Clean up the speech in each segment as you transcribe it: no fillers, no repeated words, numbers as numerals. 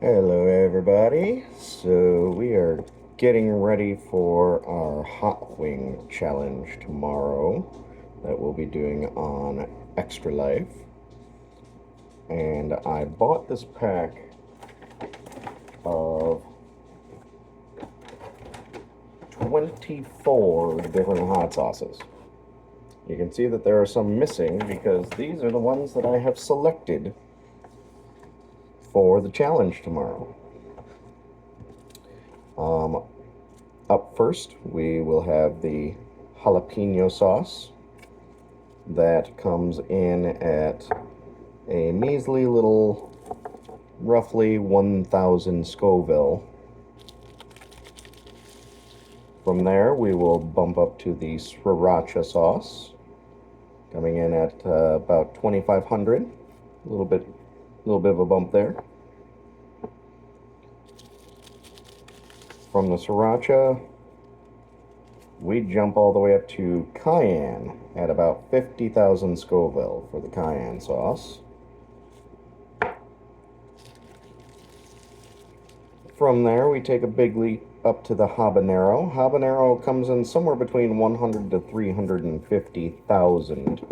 Hello, everybody. So, we are getting ready for our hot wing challenge tomorrow that we'll be doing on Extra Life. And I bought this pack of 24 different hot sauces. You can see that there are some missing because these are the ones that I have selected for the challenge tomorrow. Up first, we will have the jalapeno sauce that comes in at a measly little, roughly 1,000 Scoville. From there, we will bump up to the sriracha sauce, coming in at about 2,500. A little bit of a bump there. From the sriracha, we jump all the way up to cayenne at about 50,000 Scoville for the cayenne sauce. From there, we take a big leap up to the habanero. Habanero comes in somewhere between 100 to 350,000.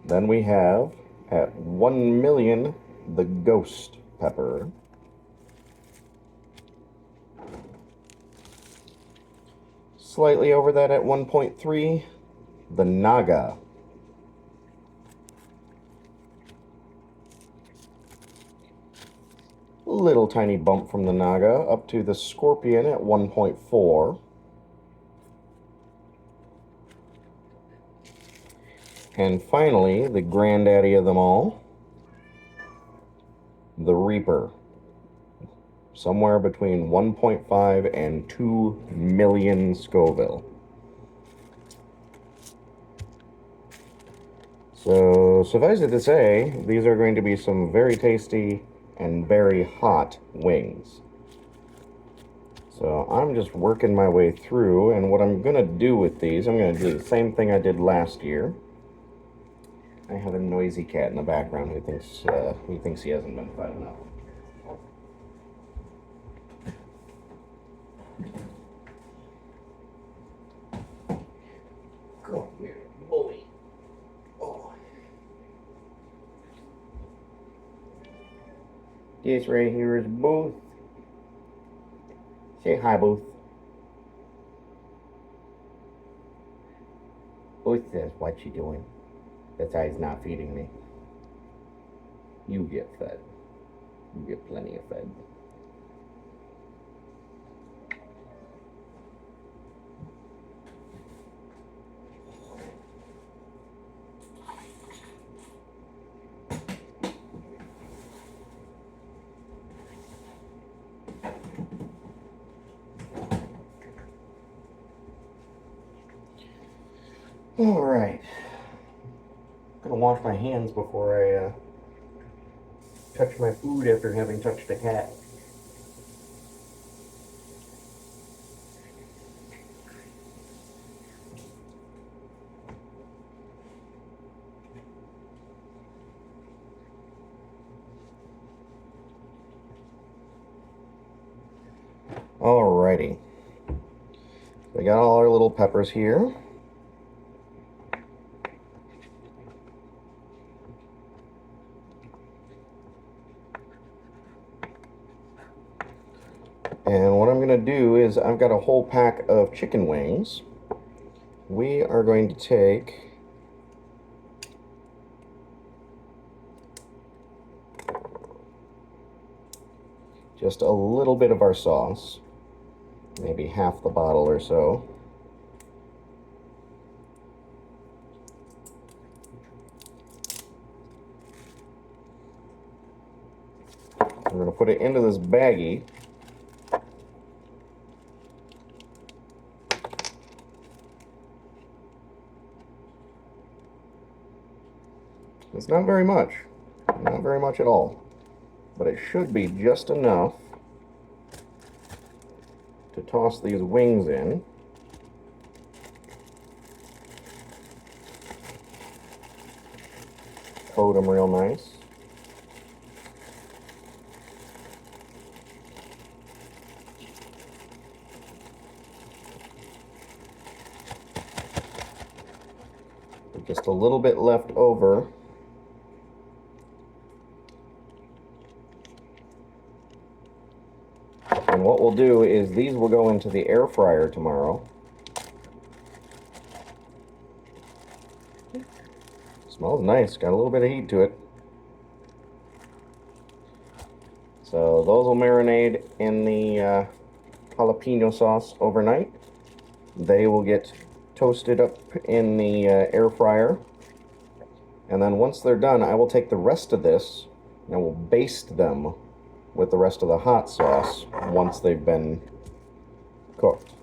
Then we have at 1 million the ghost pepper. Slightly over that at 1.3, the naga. Little tiny bump from the naga up to the scorpion at 1.4. And finally, the granddaddy of them all, the Reaper. Somewhere between 1.5 and 2 million Scoville. So, suffice it to say, these are going to be some very tasty and very hot wings. So I'm just working my way through, and what I'm going to do with these, I'm going to do the same thing I did last year. I have a noisy cat in the background who thinks he hasn't been fed enough. Come here, bully. Oh. This right here is Booth. Say hi, Booth. Booth says, "What you doing?" That's how he's not feeding me. You get fed. You get plenty of fed. All right. I'm gonna wash my hands before I touch my food after having touched a cat. Alrighty. We got all our little peppers here. And what I'm going to do is I've got a whole pack of chicken wings. We are going to take just a little bit of our sauce, maybe half the bottle or so. We're going to put it into this baggie. It's not very much at all, but it should be just enough to toss these wings in. coat them real nice. Just a little bit left over. And what we'll do is these will go into the air fryer tomorrow. Smells nice, got a little bit of heat to it. So those will marinate in the jalapeno sauce overnight. They will get toasted up in the air fryer. And then once they're done, I will take the rest of this and we'll baste them with the rest of the hot sauce once they've been cooked.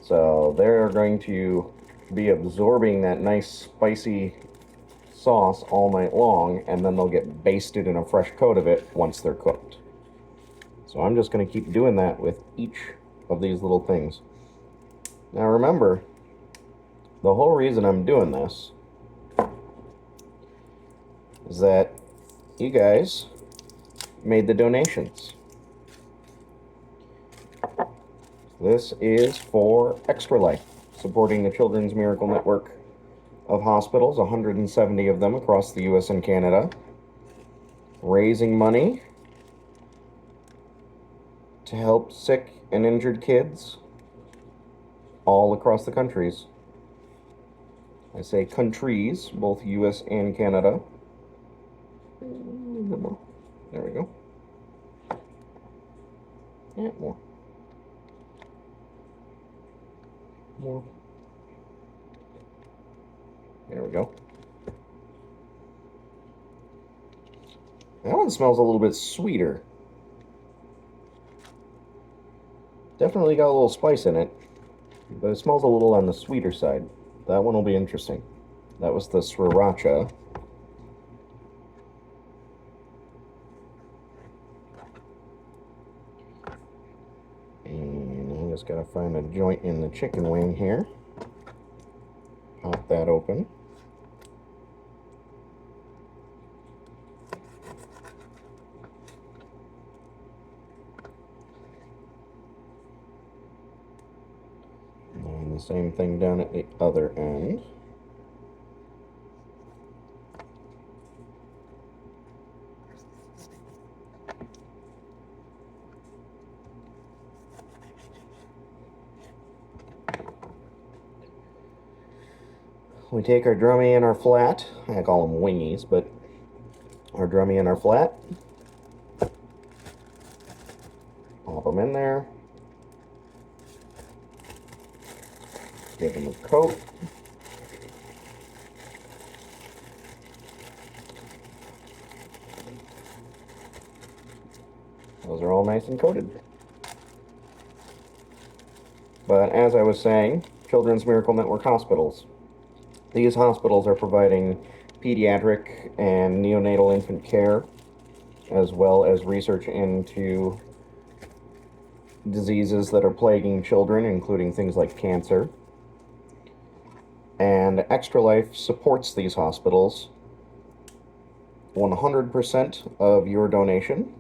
So they're going to be absorbing that nice spicy sauce all night long, and then they'll get basted in a fresh coat of it once they're cooked. So I'm just going to keep doing that with each of these little things. Now remember, the whole reason I'm doing this is that you guys made the donations. This is for Extra Life, supporting the Children's Miracle Network of hospitals, 170 of them across the US and Canada, raising money to help sick and injured kids all across the countries. I say countries, both US and Canada. There we go. Yeah, more. More. There we go. That one smells a little bit sweeter. Definitely got a little spice in it, but it smells a little on the sweeter side. That one will be interesting. That was the sriracha. And I just gotta find a joint in the chicken wing here. Pop that open. And the same thing down at the other end. We take our drummy and our flat. I call them wingies, but our drummy and our flat. Pop them in there. Give them a coat. Those are all nice and coated. But as I was saying, Children's Miracle Network hospitals. These hospitals are providing pediatric and neonatal infant care, as well as research into diseases that are plaguing children, including things like cancer. And Extra Life supports these hospitals. 100% of your donation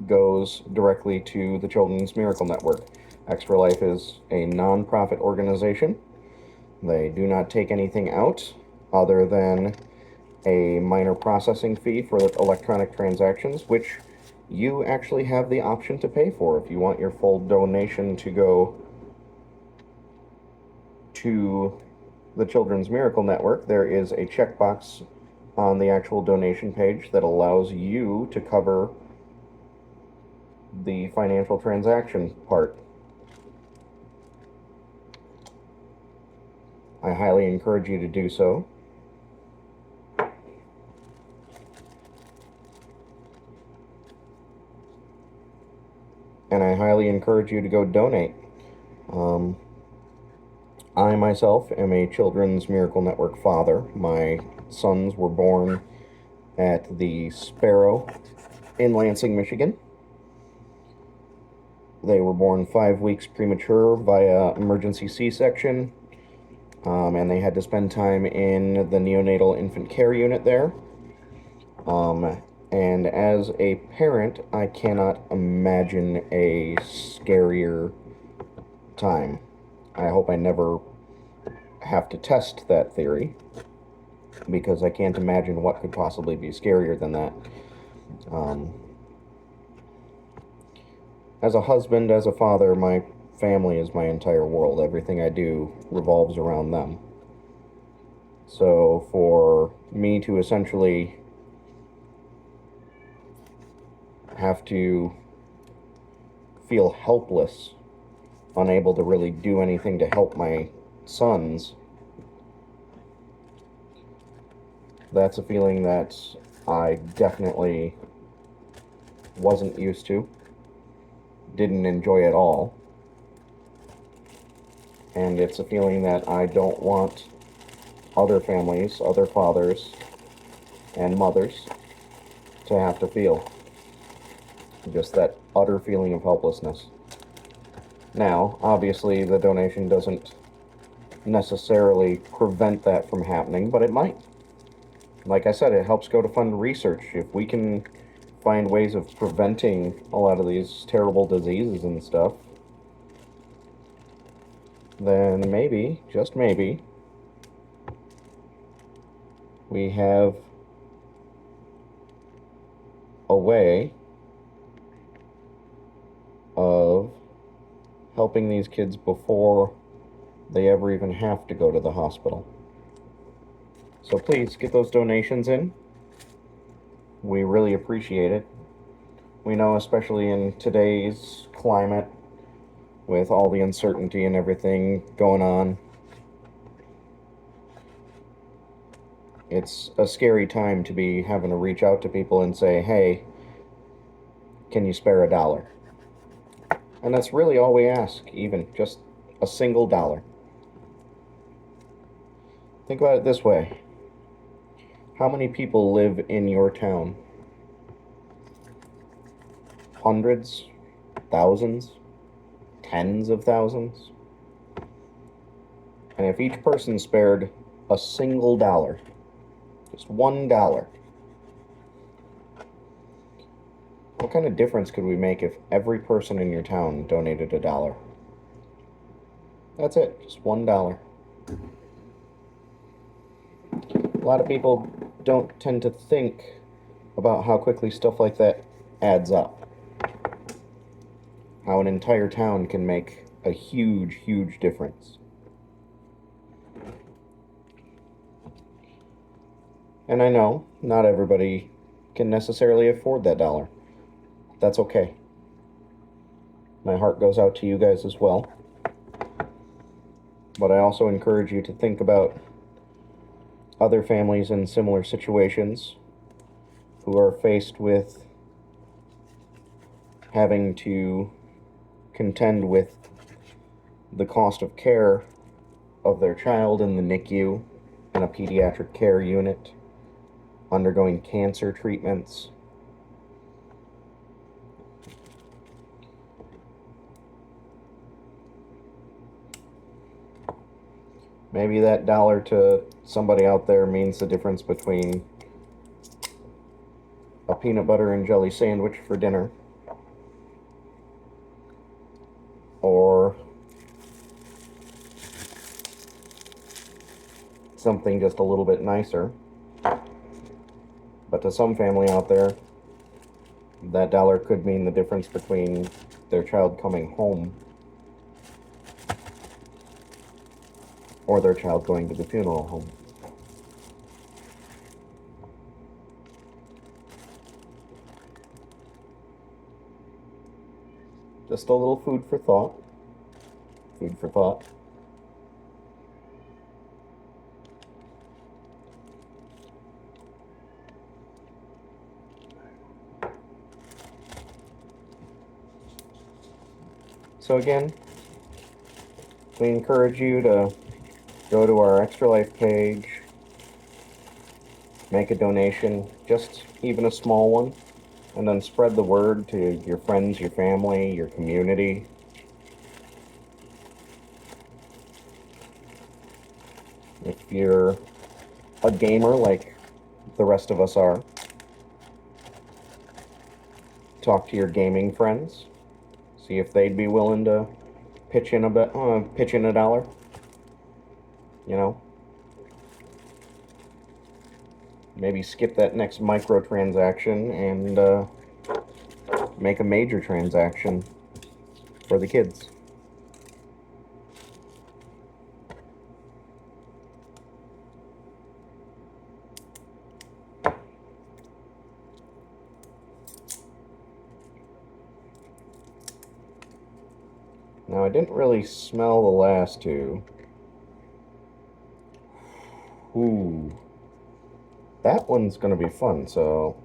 goes directly to the Children's Miracle Network. Extra Life is a non-profit organization. They do not take anything out other than a minor processing fee for electronic transactions, which you actually have the option to pay for if you want your full donation to go to the Children's Miracle Network. There is a checkbox on the actual donation page that allows you to cover the financial transaction part. I highly encourage you to do so. And I highly encourage you to go donate. I myself am a Children's Miracle Network father. My sons were born at the Sparrow in Lansing, Michigan. They were born 5 weeks premature via emergency C-section. and they had to spend time in the neonatal infant care unit there. And as a parent, I cannot imagine a scarier time. I hope I never have to test that theory, because I can't imagine what could possibly be scarier than that. As a husband, as a father, my family is my entire world. Everything I do revolves around them. So for me to essentially have to feel helpless, unable to really do anything to help my sons, that's a feeling that I definitely wasn't used to, didn't enjoy at all, and it's a feeling that I don't want other families, other fathers and mothers to have to feel. Just that utter feeling of helplessness. Now, obviously, the donation doesn't necessarily prevent that from happening, but it might. Like I said, it helps go to fund research. If we can find ways of preventing a lot of these terrible diseases and stuff, then maybe, just maybe, we have a way of helping these kids before they ever even have to go to the hospital. So please get those donations in. We really appreciate it. We know, especially in today's climate, with all the uncertainty and everything going on, it's a scary time to be having to reach out to people and say, hey, can you spare $1? And that's really all we ask, even just a single dollar. Think about it this way. How many people live in your town? Hundreds? Thousands? Tens of thousands? And if each person spared a single dollar, just $1, what kind of difference could we make if every person in your town donated $1? That's it, just $1. A lot of people don't tend to think about how quickly stuff like that adds up. How an entire town can make a huge, huge difference. And I know not everybody can necessarily afford that dollar. That's okay. My heart goes out to you guys as well. But I also encourage you to think about other families in similar situations who are faced with having to contend with the cost of care of their child in the NICU and a pediatric care unit, undergoing cancer treatments. Maybe that dollar to somebody out there means the difference between a peanut butter and jelly sandwich for dinner or something just a little bit nicer. But to some family out there, that dollar could mean the difference between their child coming home or their child going to the funeral home. Just a little food for thought. Food for thought. So again, we encourage you to go to our Extra Life page, make a donation, just even a small one, and then spread the word to your friends, your family, your community. If you're a gamer like the rest of us are, talk to your gaming friends. See if they'd be willing to pitch in pitch in $1. You know, maybe skip that next microtransaction and make a major transaction for the kids. Now, I didn't really smell the last two. Ooh. That one's going to be fun, so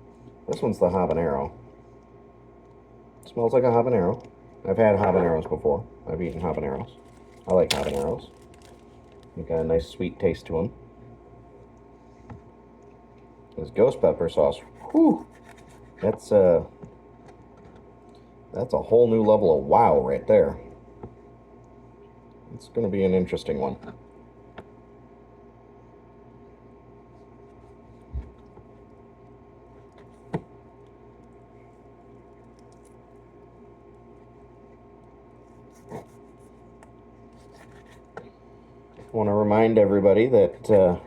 this one's the habanero. It smells like a habanero. I've had habaneros before. I've eaten habaneros. I like habaneros. They got a nice sweet taste to them. This ghost pepper sauce, whew, that's a whole new level of wow right there. It's going to be an interesting one. I want to remind everybody that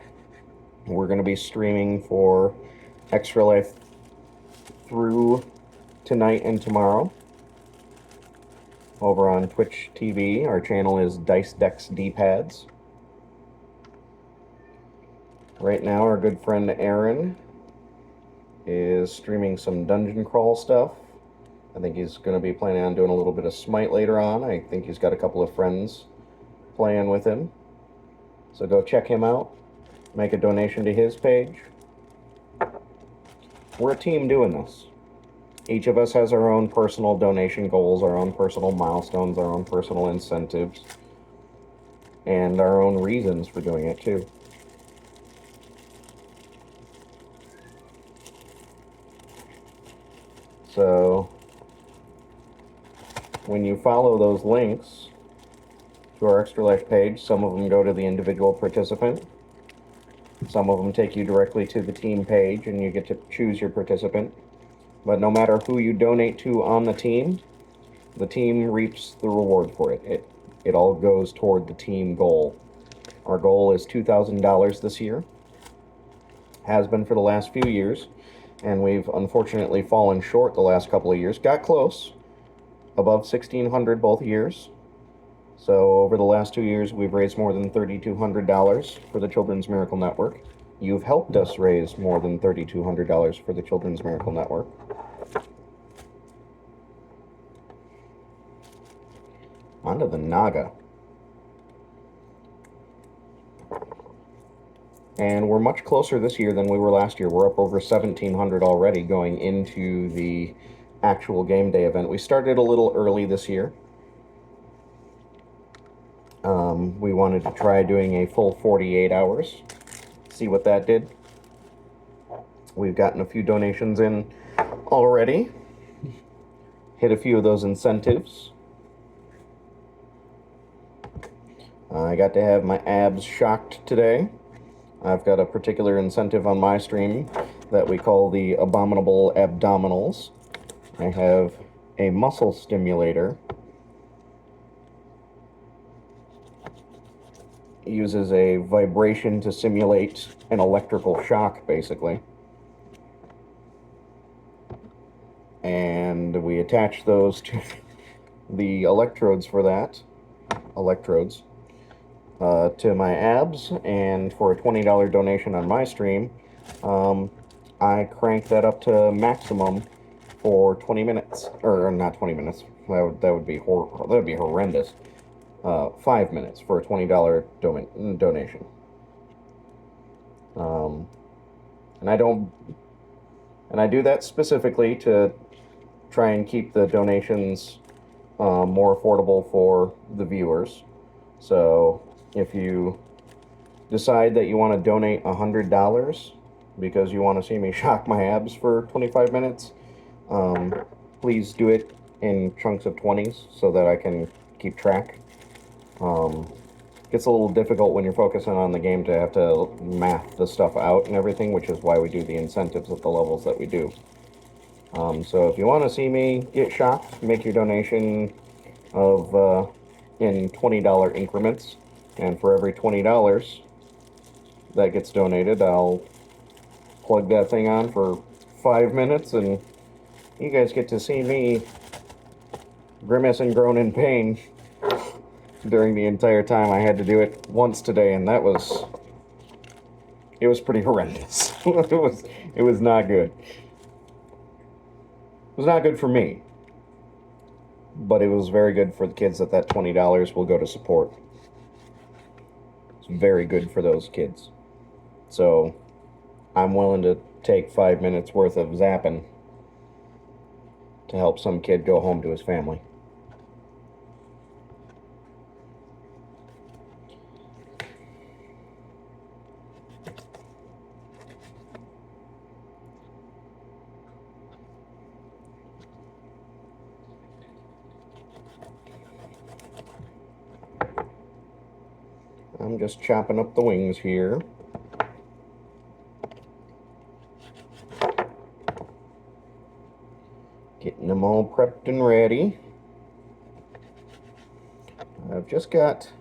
we're going to be streaming for Extra Life through tonight and tomorrow over on Twitch TV. Our channel is Dice Decks D-Pads. Right now, our good friend Aaron is streaming some dungeon crawl stuff. I think he's going to be planning on doing a little bit of Smite later on. I think he's got a couple of friends playing with him. So go check him out. Make a donation to his page. We're a team doing this. Each of us has our own personal donation goals, our own personal milestones, our own personal incentives, and our own reasons for doing it too. So when you follow those links to our Extra Life page, some of them go to the individual participant. Some of them take you directly to the team page and you get to choose your participant. But no matter who you donate to on the team reaps the reward for it. It all goes toward the team goal. Our goal is $2,000 this year. Has been for the last few years. And we've unfortunately fallen short the last couple of years. Got close. Above $1,600 both years. So over the last 2 years, we've raised more than $3,200 for the Children's Miracle Network. You've helped us raise more than $3,200 for the Children's Miracle Network. On to the Naga. And we're much closer this year than we were last year. We're up over 1,700 already going into the actual game day event. We started a little early this year. We wanted to try doing a full 48 hours. See what that did. We've gotten a few donations in already. Hit a few of those incentives. I got to have my abs shocked today. I've got a particular incentive on my stream that we call the Abominable Abdominals. I have a muscle stimulator. It uses a vibration to simulate an electrical shock, basically. And we attach those to the electrodes for that. To my abs, and for a $20 donation on my stream, I crank that up to maximum for 20 minutes, or not 20 minutes. That would be horrendous. 5 minutes for a $20 donation. And I do that specifically to try and keep the donations more affordable for the viewers. So if you decide that you want to donate $100 because you want to see me shock my abs for 25 minutes, please do it in chunks of 20s so that I can keep track. gets a little difficult when you're focusing on the game to have to math the stuff out and everything, which is why we do the incentives at the levels that we do. So if you want to see me get shocked, make your donation of in $20 increments, and for every $20 that gets donated, I'll plug that thing on for 5 minutes, and you guys get to see me grimace and groan in pain during the entire time. I had to do it once today, and it was pretty horrendous. It was not good. It was not good for me, but it was very good for the kids that $20 will go to support. It's very good for those kids. So I'm willing to take 5 minutes worth of zapping to help some kid go home to his family. I'm just chopping up the wings here. Getting them all prepped and ready. I've just got...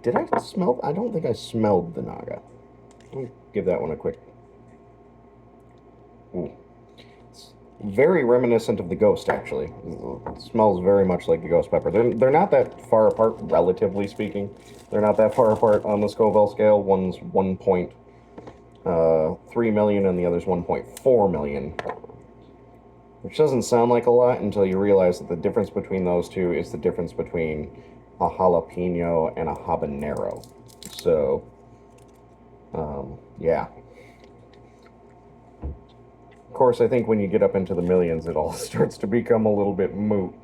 Did I smell? I don't think I smelled the Naga. Let me give that one a quick... Ooh. It's very reminiscent of the Ghost, actually. It smells very much like the Ghost Pepper. They're not that far apart, relatively speaking. They're not that far apart on the Scoville scale. One's 1.3 million and the other's 1.4 million. Which doesn't sound like a lot until you realize that the difference between those two is the difference between a jalapeno and a habanero. So, yeah. Of course, I think when you get up into the millions, it all starts to become a little bit moot.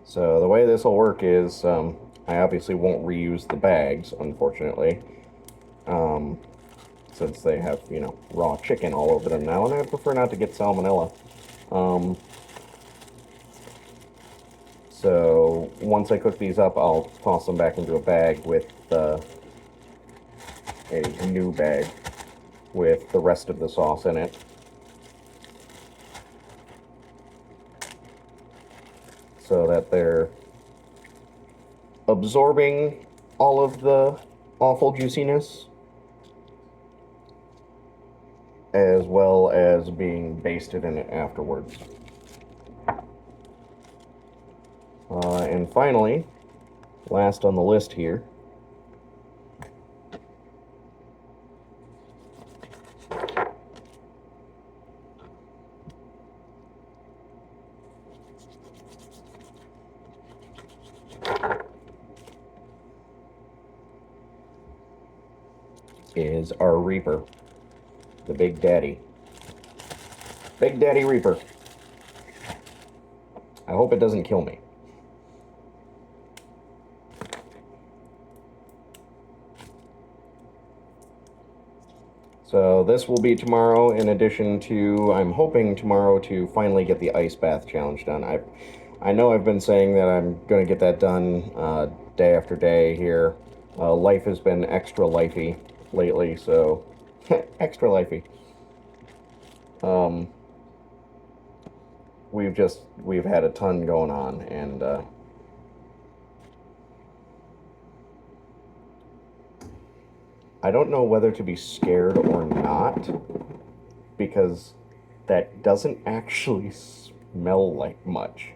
So the way this will work is, I obviously won't reuse the bags, unfortunately, since they have, you know, raw chicken all over them now, and I prefer not to get salmonella. So once I cook these up, I'll toss them back into a bag with a new bag with the rest of the sauce in it. So that they're absorbing all of the awful juiciness as well as being basted in it afterwards. And finally, last on the list here, is our Reaper, the Big Daddy. Big Daddy Reaper. I hope it doesn't kill me. So this will be tomorrow, in addition to, I'm hoping tomorrow to finally get the ice bath challenge done. I know I've been saying that I'm going to get that done day after day here. Life has been extra lifey lately, so extra lifey. We've had a ton going on, and I don't know whether to be scared or not, because that doesn't actually smell like much.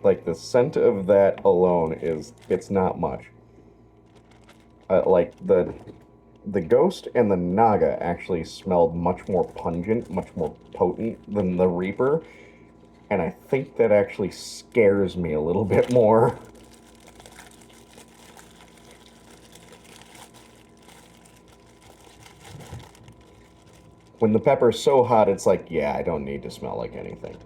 Like, the scent of that alone it's not much. Like, the Ghost and the Naga actually smelled much more pungent, much more potent than the Reaper, and I think that actually scares me a little bit more. When the pepper's so hot, it's like, yeah, I don't need to smell like anything.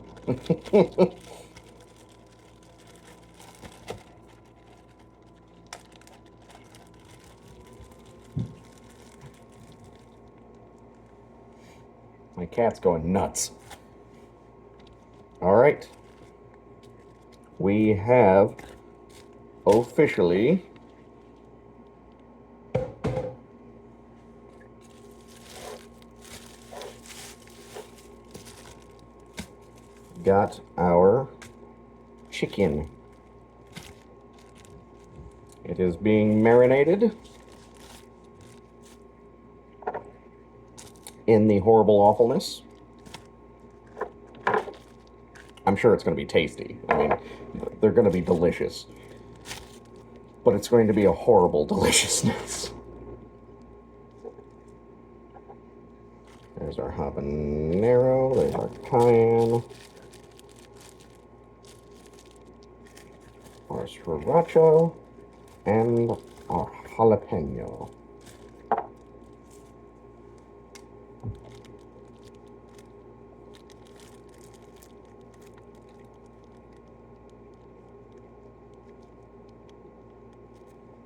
My My cat's going nuts. All right. We have officially got our chicken. It is being marinated in the horrible awfulness. I'm sure it's going to be tasty. I mean, they're going to be delicious. But it's going to be a horrible deliciousness. There's our habanero, there's our cayenne, our sriracha, and our jalapeno.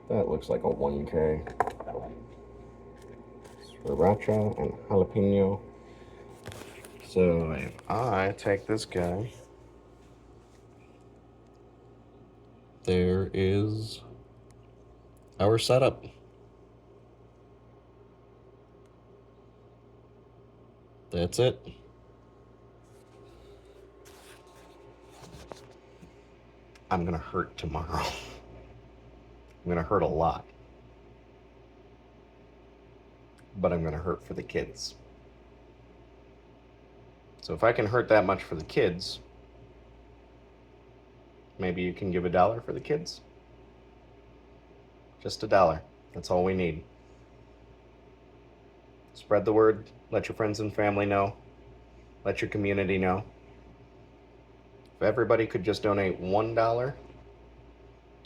That looks like a 1K. Sriracha and jalapeno. So if I take this guy, there is our setup. That's it. I'm gonna hurt tomorrow. I'm gonna hurt a lot. But I'm gonna hurt for the kids. So if I can hurt that much for the kids, maybe you can give $1 for the kids? Just $1. That's all we need. Spread the word. Let your friends and family know. Let your community know. If everybody could just donate $1,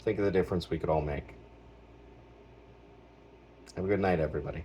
think of the difference we could all make. Have a good night, everybody.